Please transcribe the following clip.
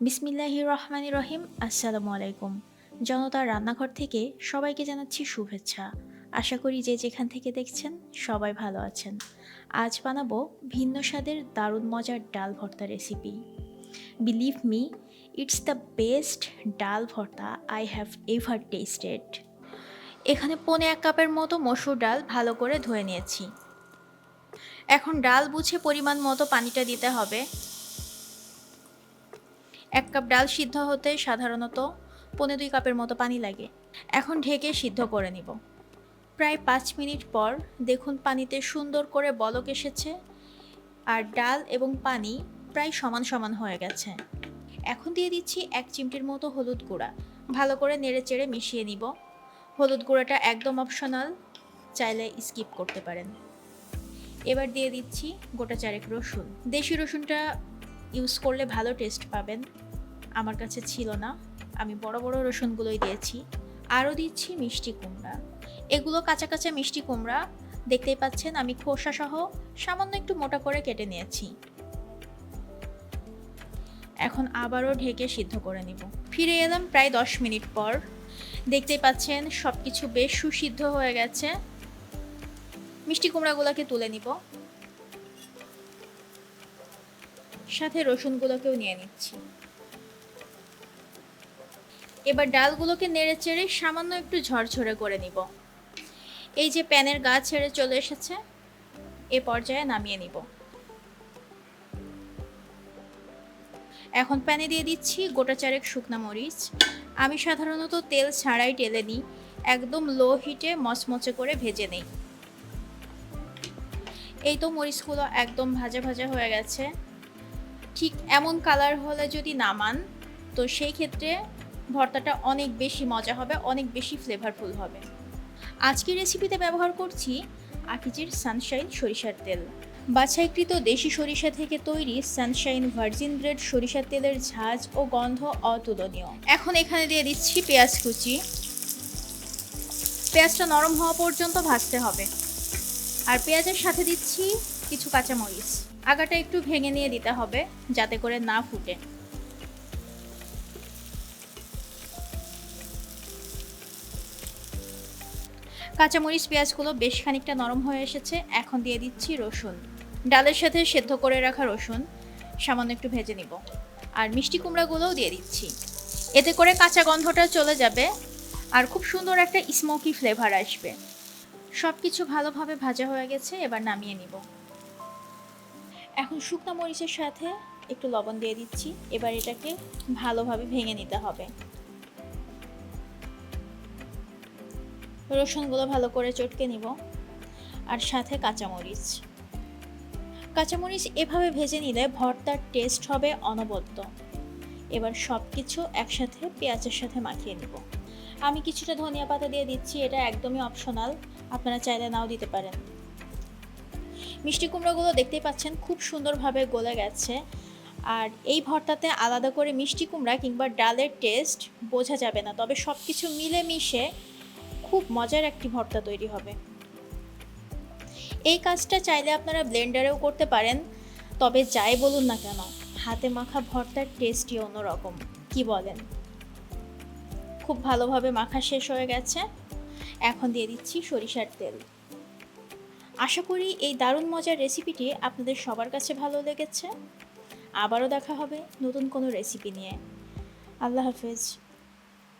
বিসমিল্লাহির রহমানির রহিম। আসসালামু আলাইকুম। জনতার রান্নাঘর থেকে সবাইকে জানাচ্ছি শুভেচ্ছা। আশা করি যে যেখান থেকে দেখছেন সবাই ভালো আছেন। আজ বানাবো ভিন্ন স্বাদের দারুণ মজার ডাল ভর্তা recipe. Believe me, it's the best ডাল ভর্তা আই হ্যাভ এভার টেস্টেড। এখানে 1.5 কাপের মতো মসুর ডাল ভালো করে ধুয়ে নিয়েছি। এখন ডাল বুঝে পরিমাণ মতো পানিটা দিতে হবে। 1 কাপ ডাল সিদ্ধ হতে সাধারণত 1.5-2 কাপের মতো পানি লাগে। এখন ঢেকে সিদ্ধ করে নিব। প্রায় 5 মিনিট পর দেখুন পানিতে সুন্দর করে বলক এসেছে আর ডাল এবং পানি প্রায় সমান সমান হয়ে গেছে। এখন দিয়ে দিচ্ছি 1 চিমটির মতো হলুদ গুঁড়া। ভালো করে নেড়েচেড়ে মিশিয়ে নিব। হলুদ গুঁড়াটা একদম অপশনাল, চাইলে স্কিপ করতে পারেন। এবার দিয়ে দিচ্ছি গোটা 4 রসুন। দেশি রসুনটা ইউজ করলে ভালো টেস্ট পাবেন। আমার কাছে ছিল না, আমি বড় বড় রসুনগুলোই দিয়েছি। আরও দিচ্ছি মিষ্টি কুমড়া। এগুলো কাঁচা কাঁচা মিষ্টি কুমড়া, দেখতেই পাচ্ছেন আমি খোসা সহ সামান্য একটু মোটা করে কেটে নিয়েছি। এখন আবারও ঢেকে সিদ্ধ করে নিব। ফিরে এলাম প্রায় 10 মিনিট পর। দেখতেই পাচ্ছেন সব কিছু বেশ সুসিদ্ধ হয়ে গেছে। মিষ্টি কুমড়াগুলোকে তুলে নিব, সাথে রসুনগুলোকেও নিয়ে নিচ্ছি। এবার ডালগুলোকে নেড়েচেড়ে সামান্য একটু ঝরঝরে করে নিব। এই যে প্যানের গা ছেড়ে চলে এসেছে, এ পর্যায়ে নামিয়ে নিব। এখন প্যানে দিয়ে দিচ্ছি গোটা 4 শুকনা মরিচ। আমি সাধারণত তেল ছাড়াই টেলে নিই, একদম লো হিটে মচমচে করে ভেজে নেই। এই তো মরিচগুলো একদম ভাজা ভাজা হয়ে গেছে। ঠিক এমন কালার হলে যদি নামান, তো সেই ক্ষেত্রে ভর্তাটা অনেক বেশি মজা হবে, অনেক বেশি ফ্লেভারফুল হবে। আজকের রেসিপিতে ব্যবহার করছি আকিজের সানশাইন সরিষার তেল। বাছাইকৃত দেশি সরিষা থেকে তৈরি সানশাইন ভার্জিন গ্রেড সরিষার তেলের ঝাঁজ ও গন্ধ অতুলনীয়। এখন এখানে দিয়ে দিচ্ছি পেঁয়াজ কুচি। পেঁয়াজটা নরম হওয়া পর্যন্ত ভাজতে হবে। আর পেঁয়াজের সাথে দিচ্ছি কিছু কাঁচামরিচ। আগাটা একটু ভেঙে নিয়ে দিতে হবে যাতে করে না ফুটে। কাঁচামরিচ পেঁয়াজগুলো বেশ খানিকটা নরম হয়ে এসেছে। এখন দিয়ে দিচ্ছি রসুন। ডালের সাথে সেদ্ধ করে রাখা রসুন সামান্য একটু ভেজে নিব। আর মিষ্টি কুমড়াগুলোও দিয়ে দিচ্ছি। এতে করে কাঁচা গন্ধটা চলে যাবে আর খুব সুন্দর একটা স্মোকি ফ্লেভার আসবে। সব কিছু ভালোভাবে ভাজা হয়ে গেছে, এবার নামিয়ে নিব। এখন শুকনো মরিচের সাথে একটু লবণ দিয়ে দিচ্ছি। এবার এটাকে ভালোভাবে ভেঙে নিতে হবে। রসুনগুলো ভালো করে চটকে নিব আর সাথে কাঁচামরিচ। কাঁচামরিচ এভাবে ভেজে নিলে ভর্তার টেস্ট হবে অনবদ্য। এবার সব কিছু একসাথে পেঁয়াজের সাথে মাখিয়ে নিব। আমি কিছুটা ধনিয়া পাতা দিয়ে দিচ্ছি, এটা একদমই অপশনাল, আপনারা চাইলে নাও দিতে পারেন। মিষ্টি কুমড়োগুলো দেখতেই পাচ্ছেন খুব সুন্দরভাবে গলে গেছে। আর এই ভর্তাতে আলাদা করে মিষ্টি কুমড়া কিংবা ডালের টেস্ট বোঝা যাবে না, তবে সব কিছু মিলেমিশে খুব মজার একটি ভর্তা তৈরি হবে। এই কাজটা চাইলে আপনারা ব্লেন্ডারেও করতে পারেন, তবে যাই বলুন না কেন হাতে মাখা ভর্তার টেস্টই অন্যরকম। কি বলেন? খুব ভালোভাবে মাখা শেষ হয়ে গেছে। এখন দিয়ে দিচ্ছি সরিষার তেল। আশা করি এই দারুণ মজার রেসিপিটি আপনাদের সবার কাছে ভালো লেগেছে। আবারও দেখা হবে নতুন কোনো রেসিপি নিয়ে। আল্লাহ হাফেজ।